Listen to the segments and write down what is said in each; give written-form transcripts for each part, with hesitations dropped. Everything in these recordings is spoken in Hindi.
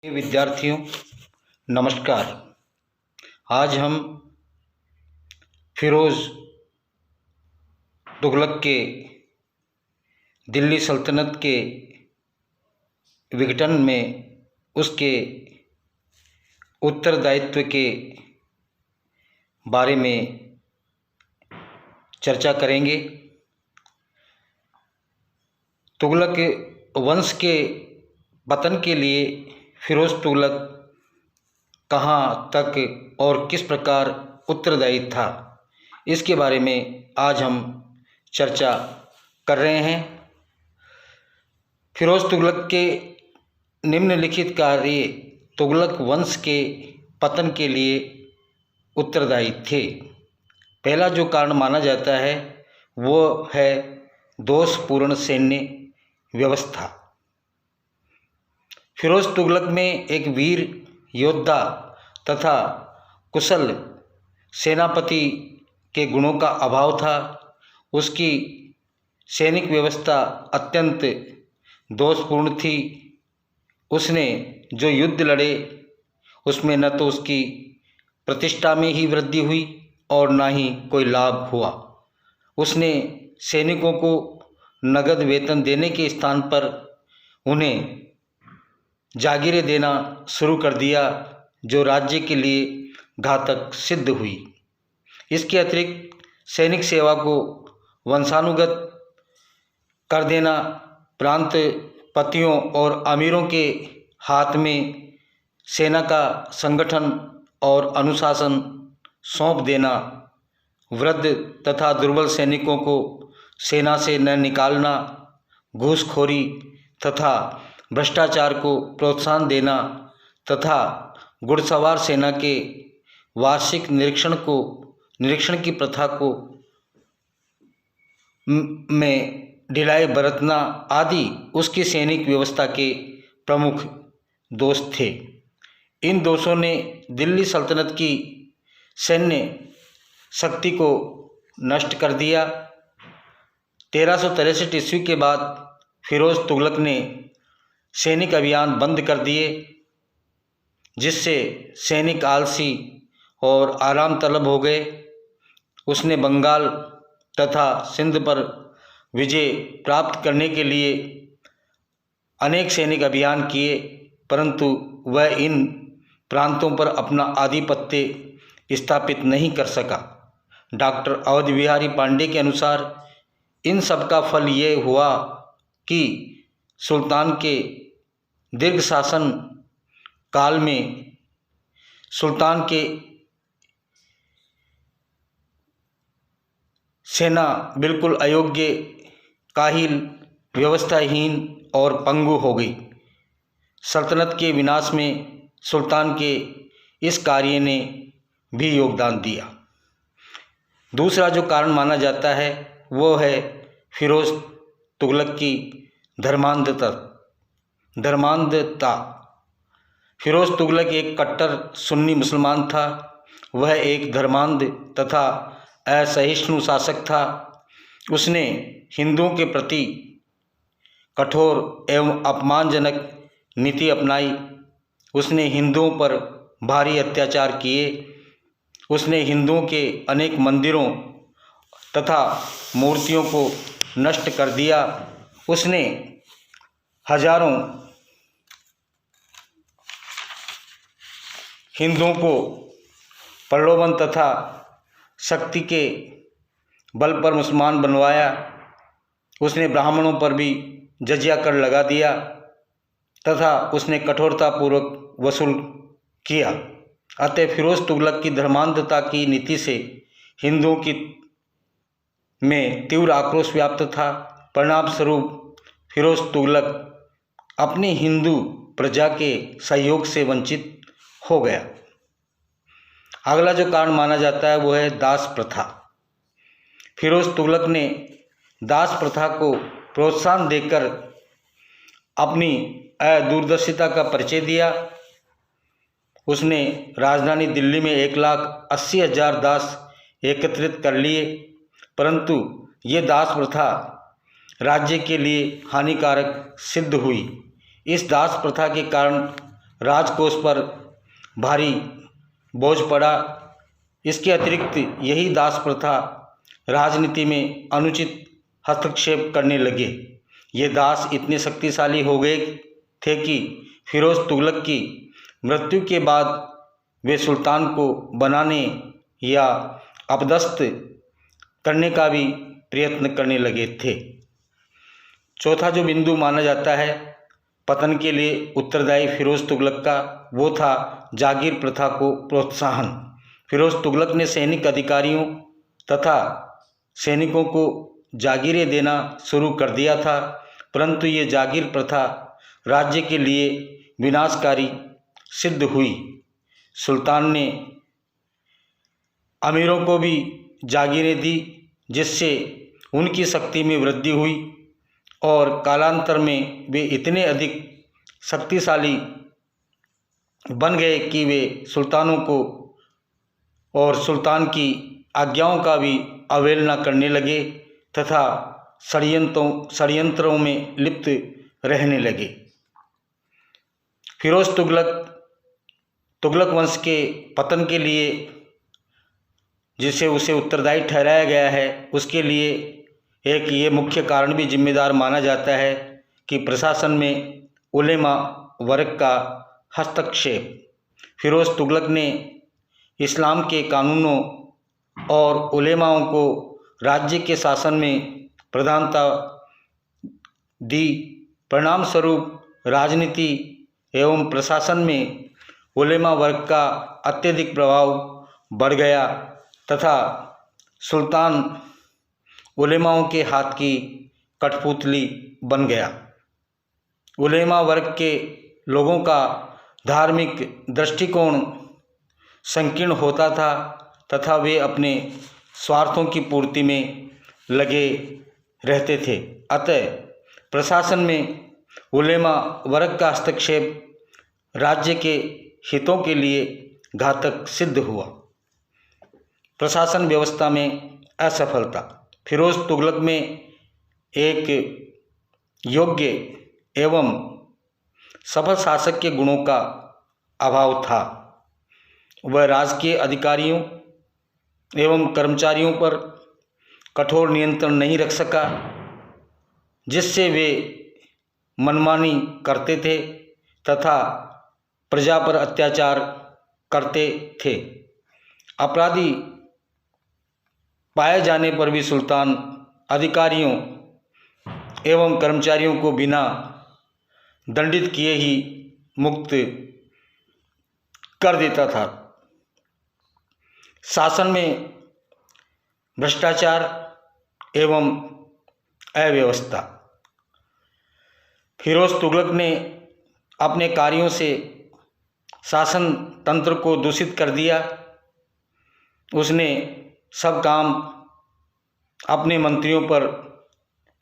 विद्यार्थियों नमस्कार। आज हम फिरोज़ तुगलक के दिल्ली सल्तनत के विघटन में उसके उत्तरदायित्व के बारे में चर्चा करेंगे। तुगलक वंश के पतन के लिए फिरोज़ तुगलक कहाँ तक और किस प्रकार उत्तरदायी था, इसके बारे में आज हम चर्चा कर रहे हैं। फिरोज़ तुगलक के निम्नलिखित कार्य तुगलक वंश के पतन के लिए उत्तरदायी थे। पहला जो कारण माना जाता है वो है दोषपूर्ण सैन्य व्यवस्था। फिरोज़ तुगलक में एक वीर योद्धा तथा कुशल सेनापति के गुणों का अभाव था। उसकी सैनिक व्यवस्था अत्यंत दोषपूर्ण थी। उसने जो युद्ध लड़े उसमें न तो उसकी प्रतिष्ठा में ही वृद्धि हुई और न ही कोई लाभ हुआ। उसने सैनिकों को नगद वेतन देने के स्थान पर उन्हें जागीरें देना शुरू कर दिया, जो राज्य के लिए घातक सिद्ध हुई। इसके अतिरिक्त सैनिक सेवा को वंशानुगत कर देना, प्रांत पतियों और अमीरों के हाथ में सेना का संगठन और अनुशासन सौंप देना, वृद्ध तथा दुर्बल सैनिकों को सेना से न निकालना, घूसखोरी तथा भ्रष्टाचार को प्रोत्साहन देना तथा घुड़सवार सेना के वार्षिक निरीक्षण की प्रथा को में ढिलाई बरतना आदि उसकी सैनिक व्यवस्था के प्रमुख दोष थे। इन दोषों ने दिल्ली सल्तनत की सैन्य शक्ति को नष्ट कर दिया। 1363 ईस्वी के बाद फिरोज़ तुगलक ने सैनिक अभियान बंद कर दिए, जिससे सैनिक आलसी और आराम तलब हो गए। उसने बंगाल तथा सिंध पर विजय प्राप्त करने के लिए अनेक सैनिक अभियान किए, परंतु वह इन प्रांतों पर अपना आधिपत्य स्थापित नहीं कर सका। डॉक्टर अवध बिहारी पांडे के अनुसार इन सब का फल ये हुआ कि सुल्तान के दीर्घ शासन काल में सुल्तान के सेना बिल्कुल अयोग्य, काहिल, व्यवस्थाहीन और पंगु हो गई। सल्तनत के विनाश में सुल्तान के इस कार्य ने भी योगदान दिया। दूसरा जो कारण माना जाता है वो है फिरोज़ तुगलक की धर्मांधता। फिरोज़ तुगलक एक कट्टर सुन्नी मुसलमान था। वह एक धर्मांध तथा असहिष्णु शासक था। उसने हिंदुओं के प्रति कठोर एवं अपमानजनक नीति अपनाई। उसने हिंदुओं पर भारी अत्याचार किए। उसने हिंदुओं के अनेक मंदिरों तथा मूर्तियों को नष्ट कर दिया। उसने हजारों हिंदुओं को प्रलोभन तथा शक्ति के बल पर मुसलमान बनवाया। उसने ब्राह्मणों पर भी जजिया कर लगा दिया तथा उसने कठोरतापूर्वक वसूल किया। अतः फिरोज़ तुगलक की धर्मांधता की नीति से हिंदुओं की में तीव्र आक्रोश व्याप्त था। परिणाम स्वरूप फिरोज़ तुगलक अपनी हिंदू प्रजा के सहयोग से वंचित हो गया। अगला जो कारण माना जाता है वो है दास प्रथा। फिरोज़ तुगलक ने दास प्रथा को प्रोत्साहन देकर अपनी दूरदर्शिता का परिचय दिया। उसने राजधानी दिल्ली में 1,80,000 दास एकत्रित कर लिए, परंतु ये दास प्रथा राज्य के लिए हानिकारक सिद्ध हुई। इस दास प्रथा के कारण राजकोष पर भारी बोझ पड़ा। इसके अतिरिक्त यही दास प्रथा राजनीति में अनुचित हस्तक्षेप करने लगे। ये दास इतने शक्तिशाली हो गए थे कि फिरोज तुगलक की मृत्यु के बाद वे सुल्तान को बनाने या अपदस्थ करने का भी प्रयत्न करने लगे थे। चौथा जो बिंदु माना जाता है पतन के लिए उत्तरदायी फिरोज तुगलक का, वो था जागीर प्रथा को प्रोत्साहन। फिरोज तुगलक ने सैनिक अधिकारियों तथा सैनिकों को जागीरें देना शुरू कर दिया था, परंतु ये जागीर प्रथा राज्य के लिए विनाशकारी सिद्ध हुई। सुल्तान ने अमीरों को भी जागीरें दी, जिससे उनकी शक्ति में वृद्धि हुई और कालांतर में वे इतने अधिक शक्तिशाली बन गए कि वे सुल्तानों को और सुल्तान की आज्ञाओं का भी अवहेलना करने लगे तथा षड्यंत्रों में लिप्त रहने लगे। फिरोज तुगलक वंश के पतन के लिए जिसे उसे उत्तरदायी ठहराया गया है, उसके लिए एक ये मुख्य कारण भी जिम्मेदार माना जाता है कि प्रशासन में उलेमा वर्ग का हस्तक्षेप। फिरोज तुगलक ने इस्लाम के कानूनों और उलेमाओं को राज्य के शासन में प्रधानता दी। परिणाम स्वरूप राजनीति एवं प्रशासन में उलेमा वर्ग का अत्यधिक प्रभाव बढ़ गया तथा सुल्तान उलेमाओं के हाथ की कठपुतली बन गया। उलेमा वर्ग के लोगों का धार्मिक दृष्टिकोण संकीर्ण होता था तथा वे अपने स्वार्थों की पूर्ति में लगे रहते थे। अतः प्रशासन में उलेमा वर्ग का हस्तक्षेप राज्य के हितों के लिए घातक सिद्ध हुआ। प्रशासन व्यवस्था में असफलता। फिरोज तुगलक में एक योग्य एवं सफल शासक के गुणों का अभाव था। वह राजकीय अधिकारियों एवं कर्मचारियों पर कठोर नियंत्रण नहीं रख सका, जिससे वे मनमानी करते थे तथा प्रजा पर अत्याचार करते थे। अपराधी पाए जाने पर भी सुल्तान अधिकारियों एवं कर्मचारियों को बिना दंडित किए ही मुक्त कर देता था। शासन में भ्रष्टाचार एवं अव्यवस्था। फिरोज तुगलक ने अपने कार्यों से शासन तंत्र को दूषित कर दिया। उसने सब काम अपने मंत्रियों पर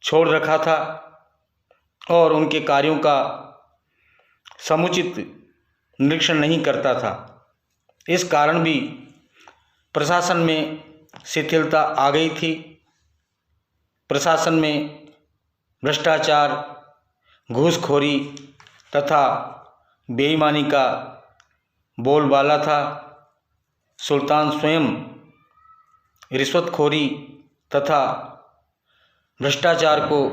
छोड़ रखा था और उनके कार्यों का समुचित निरीक्षण नहीं करता था। इस कारण भी प्रशासन में शिथिलता आ गई थी। प्रशासन में भ्रष्टाचार, घूसखोरी तथा बेईमानी का बोलबाला था। सुल्तान स्वयं रिश्वतखोरी तथा भ्रष्टाचार को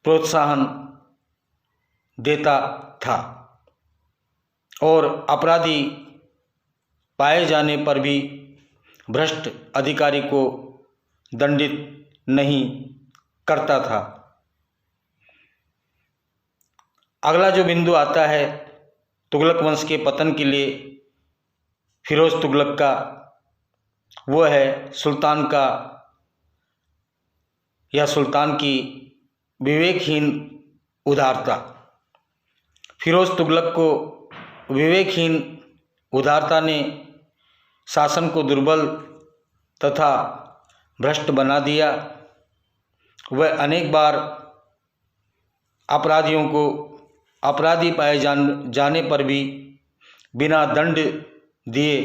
प्रोत्साहन देता था और अपराधी पाए जाने पर भी भ्रष्ट अधिकारी को दंडित नहीं करता था। अगला जो बिंदु आता है तुगलक वंश के पतन के लिए फिरोज तुगलक का, वो है सुल्तान का या सुल्तान की विवेकहीन उदारता। फिरोज तुगलक को विवेकहीन उदारता ने शासन को दुर्बल तथा भ्रष्ट बना दिया। वह अनेक बार अपराधियों को अपराधी पाए जाने पर भी बिना दंड दिए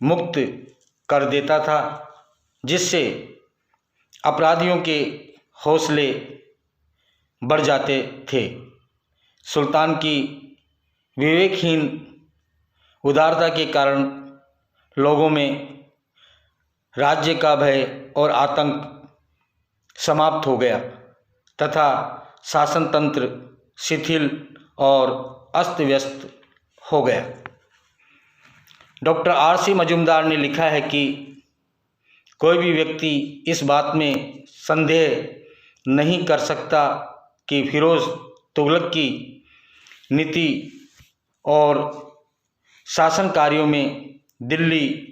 मुक्त कर देता था, जिससे अपराधियों के हौसले बढ़ जाते थे। सुल्तान की विवेकहीन उदारता के कारण लोगों में राज्य का भय और आतंक समाप्त हो गया तथा शासन तंत्र शिथिल और अस्त व्यस्त हो गया। Doctor R.C. मजूमदार ने लिखा है कि कोई भी व्यक्ति इस बात में संदेह नहीं कर सकता कि फिरोज तुगलक की नीति और शासन कार्यों में दिल्ली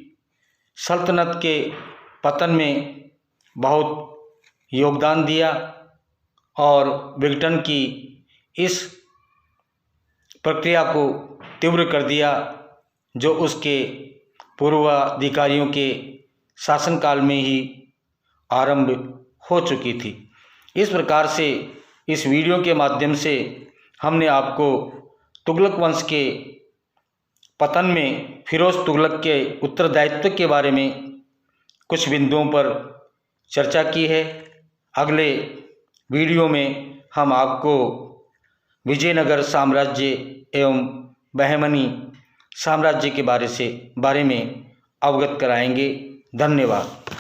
सल्तनत के पतन में बहुत योगदान दिया और विघटन की इस प्रक्रिया को तीव्र कर दिया जो उसके पूर्वाधिकारियों के शासनकाल में ही आरंभ हो चुकी थी। इस प्रकार से इस वीडियो के माध्यम से हमने आपको तुगलक वंश के पतन में फिरोज तुगलक के उत्तरदायित्व के बारे में कुछ बिंदुओं पर चर्चा की है। अगले वीडियो में हम आपको विजयनगर साम्राज्य एवं बहमनी साम्राज्य के बारे में अवगत कराएंगे। धन्यवाद।